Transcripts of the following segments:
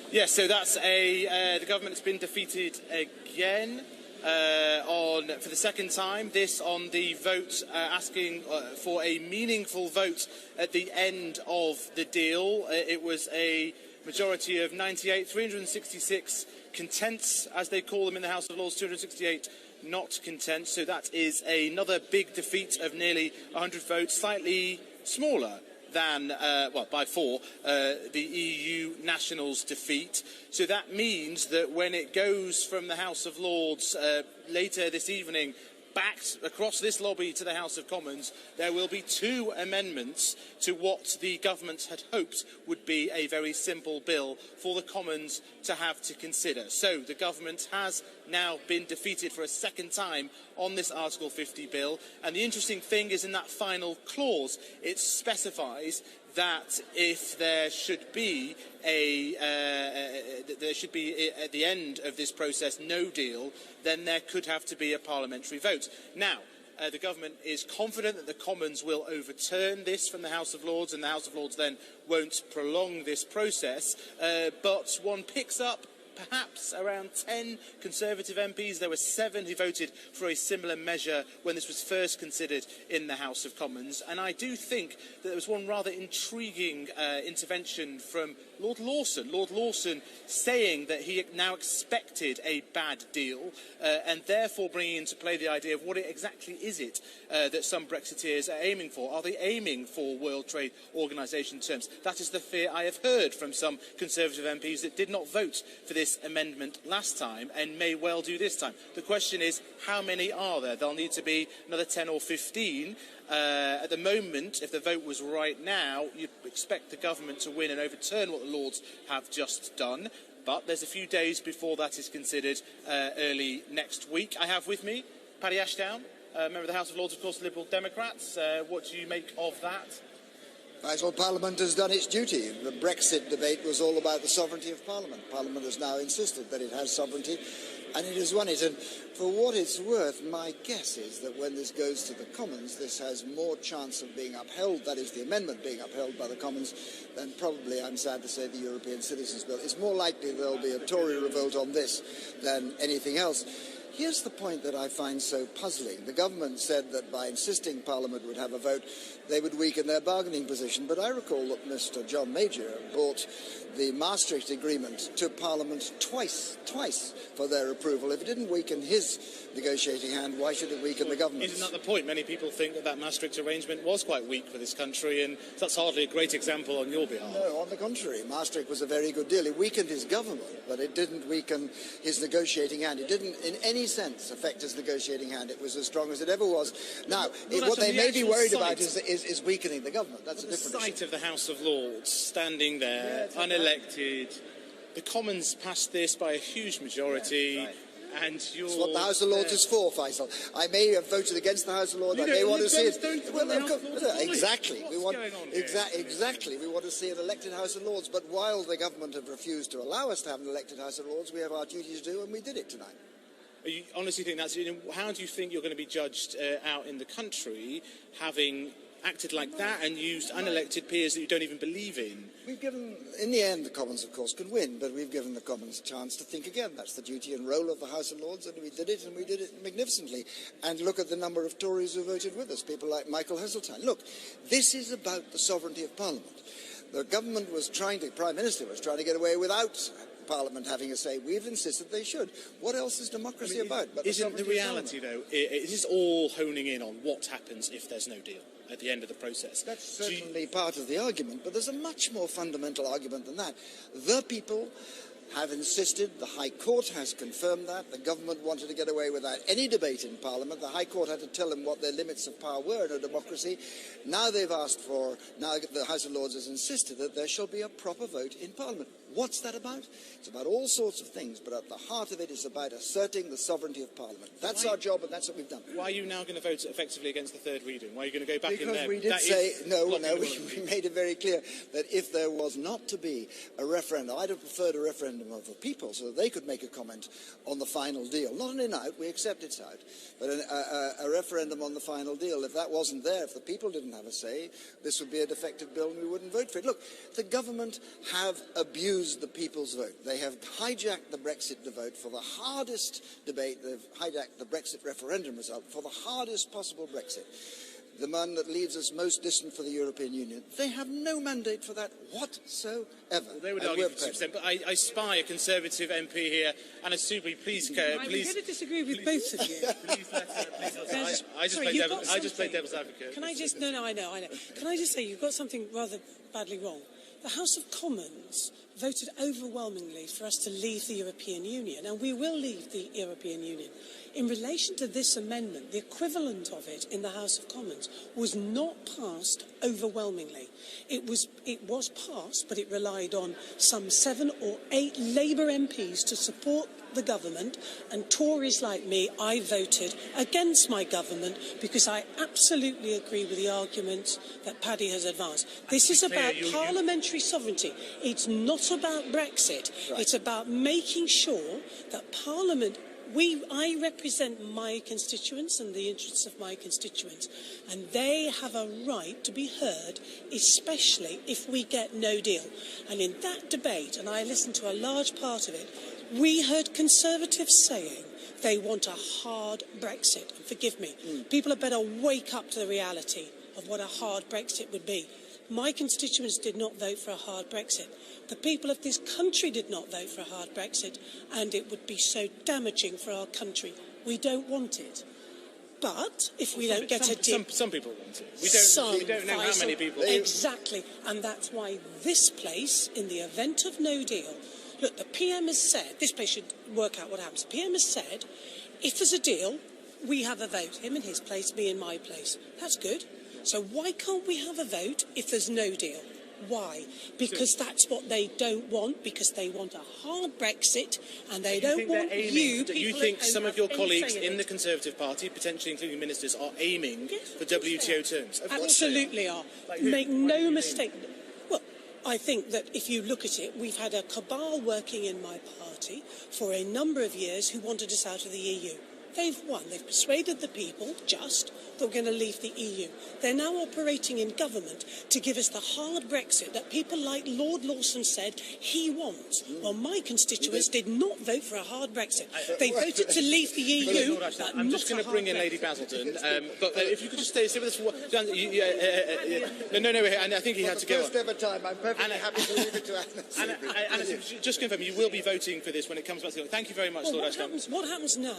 Yes, so that's the government has been defeated again for the second time. This on the vote asking for a meaningful vote at the end of the deal. It was a majority of 98, 366 contents, as they call them in the House of Lords, 268 not content. So that is another big defeat of nearly 100 votes, slightly smaller than, by 4, the EU Nationals' defeat. So that means that when it goes from the House of Lords later this evening back across this lobby to the House of Commons, there will be 2 amendments to what the government had hoped would be a very simple bill for the Commons to have to consider. So the government has now been defeated for a second time on this Article 50 bill, and the interesting thing is in that final clause it specifies that if there should be at the end of this process no deal, then there could have to be a parliamentary vote. Now, the government is confident that the Commons will overturn this from the House of Lords, and the House of Lords then won't prolong this process, but one picks up perhaps around 10 Conservative MPs. There were 7 who voted for a similar measure when this was first considered in the House of Commons. And I do think that there was one rather intriguing intervention from Lord Lawson. Lord Lawson saying that he now expected a bad deal and therefore bringing into play the idea of what exactly is it that some Brexiteers are aiming for. Are they aiming for World Trade Organisation terms? That is the fear I have heard from some Conservative MPs that did not vote for this amendment last time and may well do this time. The question is, how many are there? There'll need to be another 10 or 15. At the moment, if the vote was right now, you'd expect the government to win and overturn what the Lords have just done. But there's a few days before that is considered early next week. I have with me Paddy member of the House of Lords, of course, Liberal Democrats. What do you make of that? Well, Parliament has done its duty. The Brexit debate was all about the sovereignty of Parliament. Parliament has now insisted that it has sovereignty, and it has won it. And for what it's worth, my guess is that when this goes to the Commons, this has more chance of being upheld, that is, the amendment being upheld by the Commons, than probably, I'm sad to say, the European Citizens' Bill. It's more likely there'll be a Tory revolt on this than anything else. Here's the point that I find so puzzling. The government said that by insisting Parliament would have a vote, they would weaken their bargaining position. But I recall that Mr. John Major brought the Maastricht Agreement to Parliament twice for their approval. If it didn't weaken his negotiating hand, why should it weaken the government? Isn't that the point? Many people think that that Maastricht arrangement was quite weak for this country, and that's hardly a great example on your behalf. No, on the contrary. Maastricht was a very good deal. It weakened his government, but it didn't weaken his negotiating hand. It didn't, in any sense, affect his negotiating hand. It was as strong as it ever was. Now, what they may be worried about is weakening the government. That's a different issue. The sight of the House of Lords standing there, unelected. The Commons passed this by a huge majority. Yeah, right. And that's what the House of Lords is for, Faisal. I may have voted against the House of Lords. I may want to see it. Exactly. We want exactly. We want to see an elected House of Lords. But while the government have refused to allow us to have an elected House of Lords, we have our duty to do, and we did it tonight. You honestly think that's? How do you think you're going to be judged out in the country, having acted like that and used unelected peers that you don't even believe in? We've given, in the end, the Commons, of course, could win, but we've given the Commons a chance to think again. That's the duty and role of the House of Lords, and we did it magnificently. And look at the number of Tories who voted with us, people like Michael Heseltine. Look, this is about the sovereignty of Parliament. The government was Prime Minister was trying to get away without Parliament having a say. We've insisted they should. What else is democracy about? But isn't the reality, though, it is all honing in on what happens if there's no deal at the end of the process? That's certainly part of the argument, but there's a much more fundamental argument than that. The people have insisted, the High Court has confirmed that, the government wanted to get away without any debate in Parliament, the High Court had to tell them what their limits of power were in a democracy. Now the House of Lords has insisted that there shall be a proper vote in Parliament. What's that about? It's about all sorts of things, but at the heart of it is about asserting the sovereignty of Parliament. That's our job, and that's what we've done. Why are you now going to vote effectively against the third reading? Why are you going to go back because in there? We did say, we made it very clear that if there was not to be a referendum, I'd have preferred a referendum referendum of the people so that they could make a comment on the final deal. Not an in-out, we accept it's out, but a referendum on the final deal. If that wasn't there, if the people didn't have a say, this would be a defective bill and we wouldn't vote for it. Look, the government have abused the people's vote. They have hijacked the Brexit vote for the hardest debate. They've hijacked the Brexit referendum result for the hardest possible Brexit. The man that leaves us most distant for the European Union. They have no mandate for that whatsoever. Well, they would argue for 2%, but I spy a Conservative MP here, Anna Soubry, please. I'm going to disagree with both of you. Please let her. I just played devil's advocate. Can I just? No, I know. Can I just say you've got something rather badly wrong. The House of Commons voted overwhelmingly for us to leave the European Union, and we will leave the European Union. In relation to this amendment, the equivalent of it in the House of Commons was not passed overwhelmingly. It was passed, but it relied on some 7 or 8 Labour MPs to support the government, and Tories like me, I voted against my government because I absolutely agree with the arguments that Paddy has advanced. This is about parliamentary sovereignty. It's not about Brexit. Right. It's about making sure that Parliament... I represent my constituents and the interests of my constituents, and they have a right to be heard, especially if we get no deal. And in that debate, and I listened to a large part of it, we heard Conservatives saying they want a hard Brexit. And forgive me, people had better wake up to the reality of what a hard Brexit would be. My constituents did not vote for a hard Brexit. The people of this country did not vote for a hard Brexit, and it would be so damaging for our country. We don't want it. But if we don't get a deal... Some people want it. We don't know how many people... Exactly. And that's why this place, in the event of no deal... Look, the PM has said... This place should work out what happens. The PM has said, if there's a deal, we have a vote. Him in his place, me in my place. That's good. So why can't we have a vote if there's no deal? Why? Because that's what they don't want, because they want a hard Brexit, and they don't want you people... Do you think some of your colleagues in the Conservative Party, potentially including ministers, are aiming for WTO terms? Absolutely are. Make no mistake. Well, I think that if you look at it, we've had a cabal working in my party for a number of years who wanted us out of the EU. They've won. They've persuaded the people, that we're going to leave the EU. They're now operating in government to give us the hard Brexit that people like Lord Lawson said he wants. Well, my constituents did not vote for a hard Brexit. They voted to leave the EU, but I'm just going to bring in Lady Basildon, but if you could just stay with us for... No, and I think he had to go on. For the first ever time, I'm perfectly happy to leave it to Anna. Anna, just confirm, you will be voting for this when it comes back to... Thank you very much, Lord Ashton. What happens now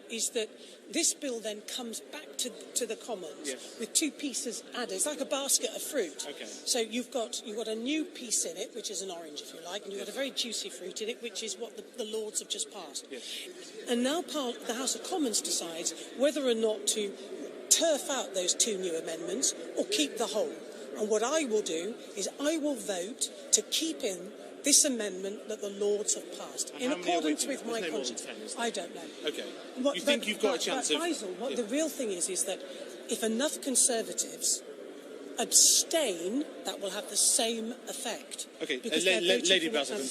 is that this bill then comes back to the Commons with 2 pieces added. It's like a basket of fruit. Okay. So you've got a new piece in it, which is an orange, if you like, and you've got a very juicy fruit in it, which is what the Lords have just passed. Yes. And now the House of Commons decides whether or not to turf out those 2 new amendments or keep the whole. And what I will do is I will vote to keep in this amendment that the Lords have passed, in accordance with my conscience. I don't know. Okay. You think you've got a chance of... Faisal, the real thing is that if enough Conservatives abstain, that will have the same effect. Okay, Lady Basildon.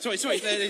Sorry. Sorry. Can I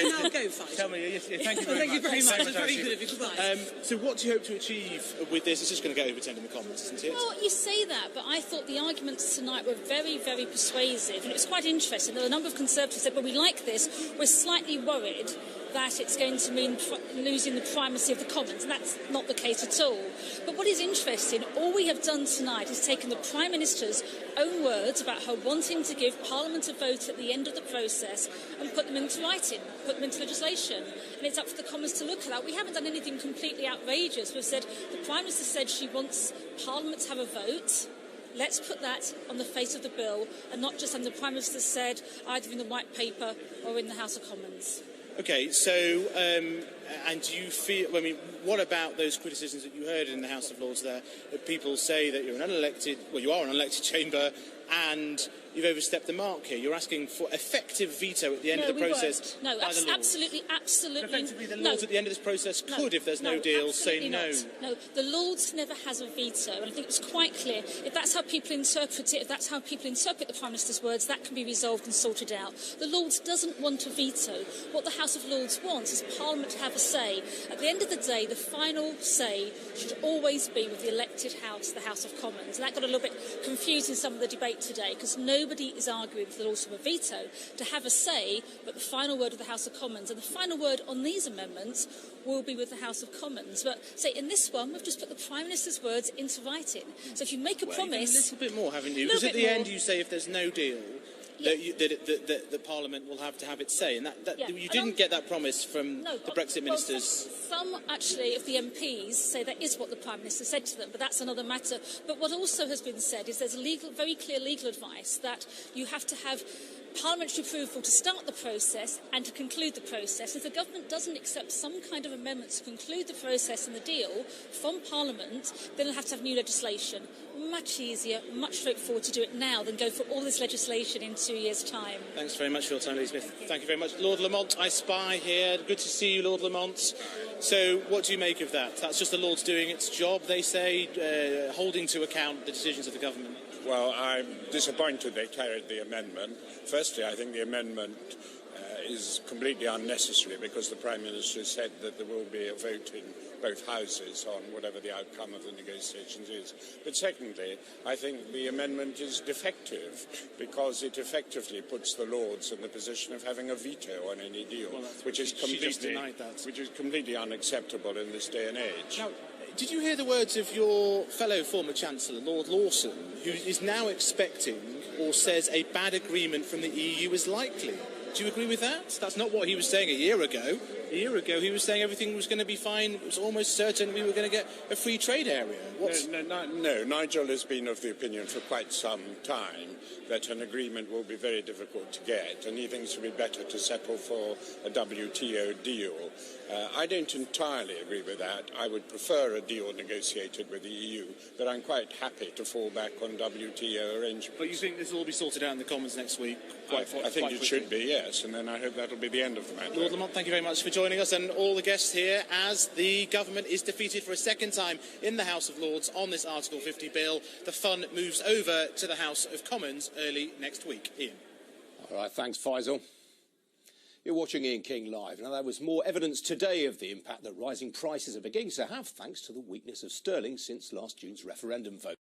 now go, Faisal? Tell me, yes, thank you very much. Thank you very much. That's very good of you. Goodbye. So what do you hope to achieve with this? It's just going to get overturned in the Commons, isn't it? Well, you say that, but I thought the arguments tonight were very, very persuasive, and it was quite interesting. There were a number of Conservatives who said, well, we like this, we're slightly worried that it's going to mean losing the primacy of the Commons, and that's not the case at all. But what is interesting, all we have done tonight is taken the Prime Minister's own words about her wanting to give Parliament a vote at the end of the process and put them into writing, put them into legislation. And it's up for the Commons to look at that. We haven't done anything completely outrageous. We've said, the Prime Minister said she wants Parliament to have a vote. Let's put that on the face of the bill, and not just, and the Prime Minister said, either in the White Paper or in the House of Commons. Okay, so, and do you feel, what about those criticisms that you heard in the House of Lords there, that people say that you're an unelected, well, you are an unelected chamber, and you've overstepped the mark here. You're asking for effective veto at the end of the process. No, by the Lords. absolutely. Effectively, the Lords at the end of this process could, if there's no deal, say no. No, the Lords never has a veto, and I think it was quite clear. If that's how people interpret it, if that's how people interpret the Prime Minister's words, that can be resolved and sorted out. The Lords doesn't want a veto. What the House of Lords wants is Parliament to have a say. At the end of the day, the final say should always be with the elected House, the House of Commons. And that got a little bit confused in some of the debate today, because nobody is arguing for the Lords to have a veto, to have a say, but the final word of the House of Commons. And the final word on these amendments will be with the House of Commons. But, say, in this one, we've just put the Prime Minister's words into writing. So if you make a promise... A little bit more, haven't you? Because at the end you say if there's no deal... That Parliament will have to have its say, and you didn't get that promise from the Brexit ministers. Some actually of the MPs say that is what the Prime Minister said to them, but that's another matter. But what also has been said is there's very clear legal advice that you have to have parliamentary approval to start the process and to conclude the process. If the government doesn't accept some kind of amendments to conclude the process and the deal from Parliament, then it'll have to have new legislation. Much easier, much straightforward to do it now than go for all this legislation in 2 years' time. Thanks very much for your time, Lee Smith. Thank you very much. Lord Lamont, I spy here. Good to see you, Lord Lamont. So what do you make of that? That's just the Lords doing its job, they say, holding to account the decisions of the government. Well, I'm disappointed they carried the amendment. Firstly, I think the amendment is completely unnecessary because the Prime Minister said that there will be a vote in both houses on whatever the outcome of the negotiations is. But secondly, I think the amendment is defective because it effectively puts the Lords in the position of having a veto on any deal, which is completely unacceptable in this day and age. Now, did you hear the words of your fellow former Chancellor, Lord Lawson, who is now expecting or says a bad agreement from the EU is likely? Do you agree with that? That's not what he was saying a year ago. A year ago, he was saying everything was going to be fine. It was almost certain we were going to get a free trade area. No, Nigel has been of the opinion for quite some time that an agreement will be very difficult to get, and he thinks it would be better to settle for a WTO deal. I don't entirely agree with that. I would prefer a deal negotiated with the EU, but I'm quite happy to fall back on WTO arrangements. But you think this will all be sorted out in the Commons next week? I think it should be, yes, and then I hope that'll be the end of the matter. Lord Lamont, thank you very much for joining us and all the guests here as the government is defeated for a second time in the House of Lords on this Article 50 bill. The fun moves over to the House of Commons early next week. Ian. All right, thanks, Faisal. You're watching Ian King Live. Now, there was more evidence today of the impact that rising prices are beginning to have thanks to the weakness of sterling since last June's referendum vote.